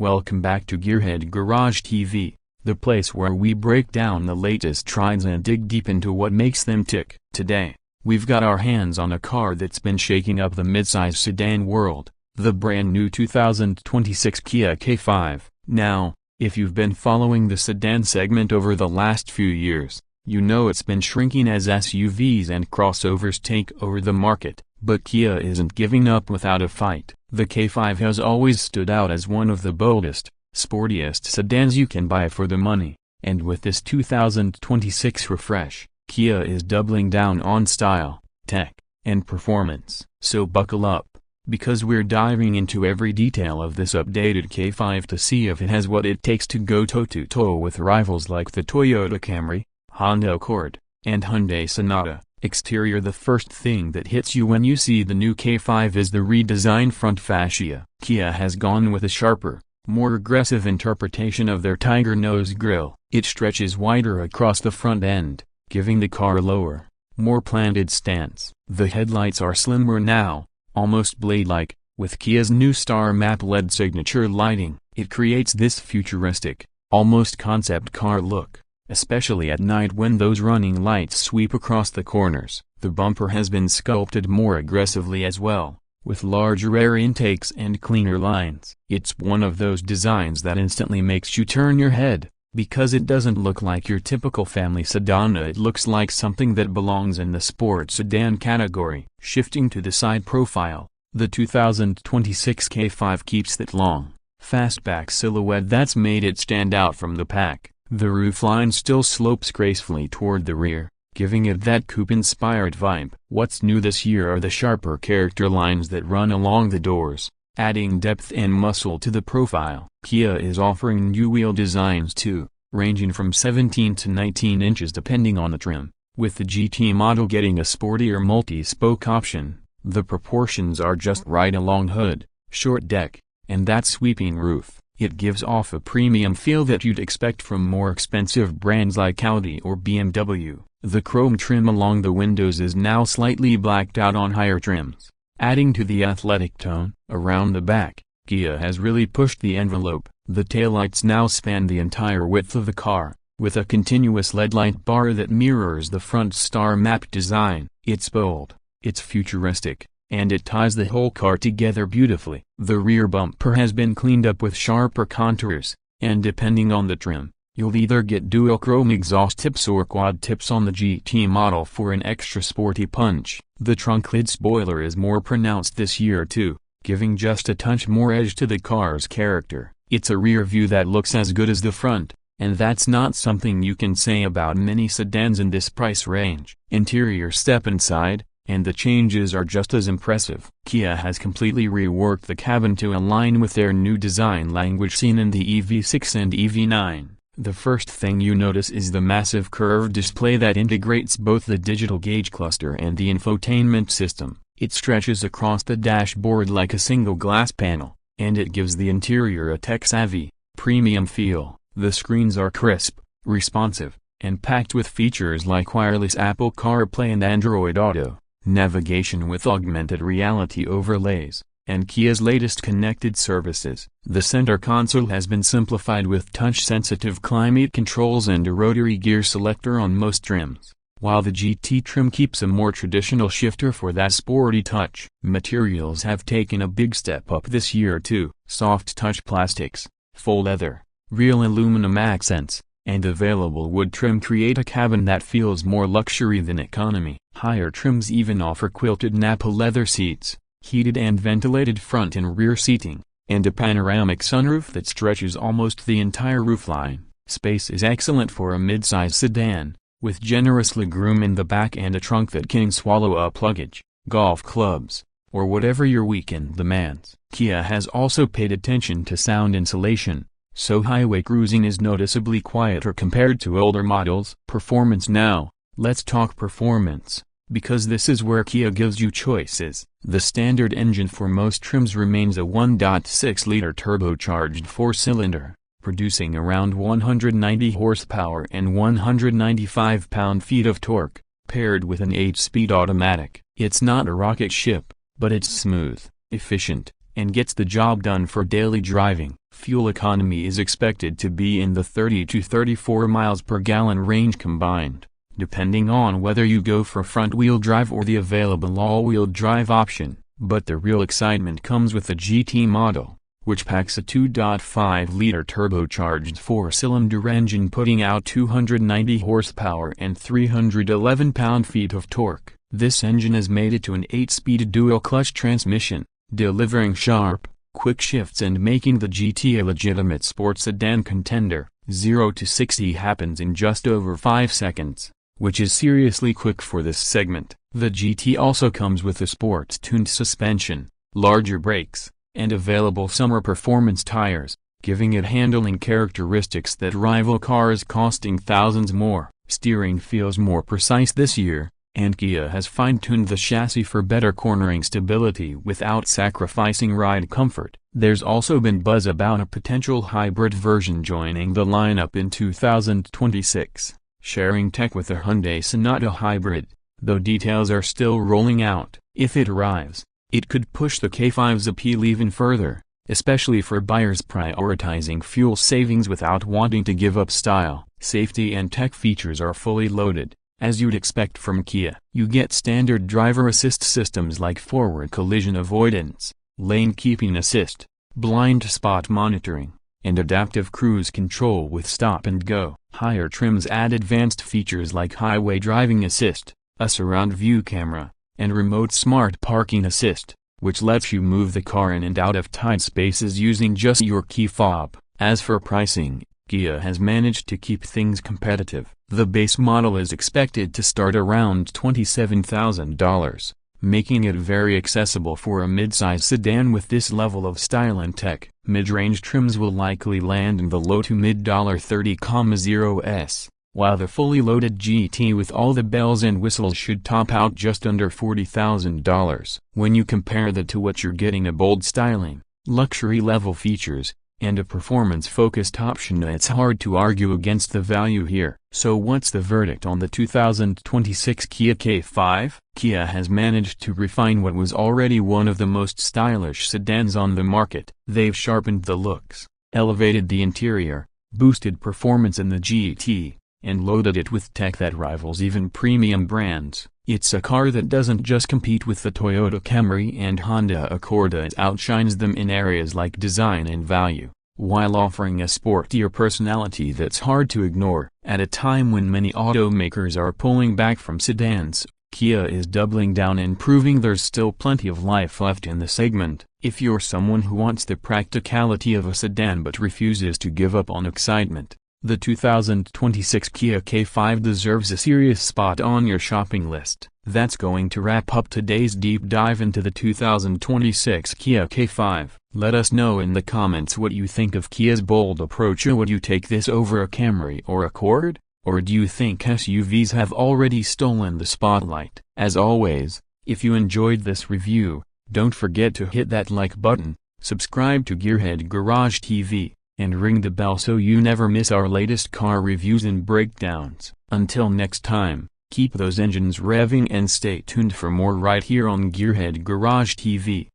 Welcome back to Gearhead Garage TV, the place where we break down the latest trends and dig deep into what makes them tick. Today, we've got our hands on a car that's been shaking up the midsize sedan world, the brand new 2026 Kia K5. Now, if you've been following the sedan segment over the last few years, you know it's been shrinking as SUVs and crossovers take over the market, but Kia isn't giving up without a fight. The K5 has always stood out as one of the boldest, sportiest sedans you can buy for the money, and with this 2026 refresh, Kia is doubling down on style, tech, and performance. So buckle up, because we're diving into every detail of this updated K5 to see if it has what it takes to go toe-to-toe with rivals like the Toyota Camry, Honda Accord, and Hyundai Sonata. Exterior. The first thing that hits you when you see the new K5 is the redesigned front fascia. Kia has gone with a sharper, more aggressive interpretation of their Tiger nose grille. It stretches wider across the front end, giving the car a lower, more planted stance. The headlights are slimmer now, almost blade-like, with Kia's new Star Map LED signature lighting. It creates this futuristic, almost concept car look, especially at night when those running lights sweep across the corners. The bumper has been sculpted more aggressively as well, with larger air intakes and cleaner lines. It's one of those designs that instantly makes you turn your head, because it doesn't look like your typical family sedan. It looks like something that belongs in the sport sedan category. Shifting to the side profile, the 2026 K5 keeps that long, fastback silhouette that's made it stand out from the pack. The roofline still slopes gracefully toward the rear, giving it that coupe-inspired vibe. What's new this year are the sharper character lines that run along the doors, adding depth and muscle to the profile. Kia is offering new wheel designs too, ranging from 17 to 19 inches depending on the trim, with the GT model getting a sportier multi-spoke option. The proportions are just right along hood, short deck, and that sweeping roof. It gives off a premium feel that you'd expect from more expensive brands like Audi or BMW. The chrome trim along the windows is now slightly blacked out on higher trims, adding to the athletic tone. Around the back, Kia has really pushed the envelope. The taillights now span the entire width of the car, with a continuous LED light bar that mirrors the front Star Map design. It's bold, it's futuristic, and it ties the whole car together beautifully. The rear bumper has been cleaned up with sharper contours, and depending on the trim, you'll either get dual chrome exhaust tips or quad tips on the GT model for an extra sporty punch. The trunk lid spoiler is more pronounced this year too, giving just a touch more edge to the car's character. It's a rear view that looks as good as the front, and that's not something you can say about many sedans in this price range. Interior. Step inside, and the changes are just as impressive. Kia has completely reworked the cabin to align with their new design language seen in the EV6 and EV9. The first thing you notice is the massive curved display that integrates both the digital gauge cluster and the infotainment system. It stretches across the dashboard like a single glass panel, and it gives the interior a tech-savvy, premium feel. The screens are crisp, responsive, and packed with features like wireless Apple CarPlay and Android Auto, navigation with augmented reality overlays, and Kia's latest connected services. The center console has been simplified with touch-sensitive climate controls and a rotary gear selector on most trims, while the GT trim keeps a more traditional shifter for that sporty touch. Materials have taken a big step up this year too. Soft touch plastics, faux leather, real aluminum accents, and available wood trim create a cabin that feels more luxury than economy. Higher trims even offer quilted Napa leather seats, heated and ventilated front and rear seating, and a panoramic sunroof that stretches almost the entire roofline. Space is excellent for a midsize sedan, with generous legroom in the back and a trunk that can swallow up luggage, golf clubs, or whatever your weekend demands. Kia has also paid attention to sound insulation, so highway cruising is noticeably quieter compared to older models. Performance. Now, let's talk performance, because this is where Kia gives you choices. The standard engine for most trims remains a 1.6-liter turbocharged four-cylinder, producing around 190 horsepower and 195 pound-feet of torque, paired with an 8-speed automatic. It's not a rocket ship, but it's smooth, efficient, and gets the job done for daily driving. Fuel economy is expected to be in the 30 to 34 miles per gallon range combined, depending on whether you go for front-wheel drive or the available all-wheel drive option. But the real excitement comes with the GT model, which packs a 2.5-liter turbocharged 4-cylinder engine putting out 290 horsepower and 311 pound-feet of torque. This engine has made it to an 8-speed dual-clutch transmission, delivering sharp, quick shifts and making the GT a legitimate sports sedan contender. 0 to 60 happens in just over 5 seconds, which is seriously quick for this segment. The GT also comes with a sports-tuned suspension, larger brakes, and available summer performance tires, giving it handling characteristics that rival cars costing thousands more. Steering feels more precise this year, and Kia has fine-tuned the chassis for better cornering stability without sacrificing ride comfort. There's also been buzz about a potential hybrid version joining the lineup in 2026, sharing tech with a Hyundai Sonata hybrid, though details are still rolling out. If it arrives, it could push the K5's appeal even further, especially for buyers prioritizing fuel savings without wanting to give up style. Safety and tech features are fully loaded, as you'd expect from Kia. You get standard driver assist systems like forward collision avoidance, lane keeping assist, blind spot monitoring, and adaptive cruise control with stop and go. Higher trims add advanced features like highway driving assist, a surround view camera, and remote smart parking assist, which lets you move the car in and out of tight spaces using just your key fob. As for pricing, Kia has managed to keep things competitive. The base model is expected to start around $27,000, making it very accessible for a midsize sedan with this level of style and tech. Mid-range trims will likely land in the low to mid $30,000s, while the fully loaded GT with all the bells and whistles should top out just under $40,000. When you compare that to what you're getting, a bold styling, luxury-level features, and a performance-focused option, it's hard to argue against the value here. So what's the verdict on the 2026 Kia K5? Kia has managed to refine what was already one of the most stylish sedans on the market. They've sharpened the looks, elevated the interior, boosted performance in the GT, and loaded it with tech that rivals even premium brands. It's a car that doesn't just compete with the Toyota Camry and Honda Accord, it outshines them in areas like design and value, while offering a sportier personality that's hard to ignore. At a time when many automakers are pulling back from sedans, Kia is doubling down and proving there's still plenty of life left in the segment. If you're someone who wants the practicality of a sedan but refuses to give up on excitement, the 2026 Kia K5 deserves a serious spot on your shopping list. That's going to wrap up today's deep dive into the 2026 Kia K5. Let us know in the comments what you think of Kia's bold approach. Would you take this over a Camry or Accord? Or do you think SUVs have already stolen the spotlight? As always, if you enjoyed this review, don't forget to hit that like button, subscribe to Gearhead Garage TV, and ring the bell so you never miss our latest car reviews and breakdowns. Until next time, keep those engines revving and stay tuned for more right here on Gearhead Garage TV.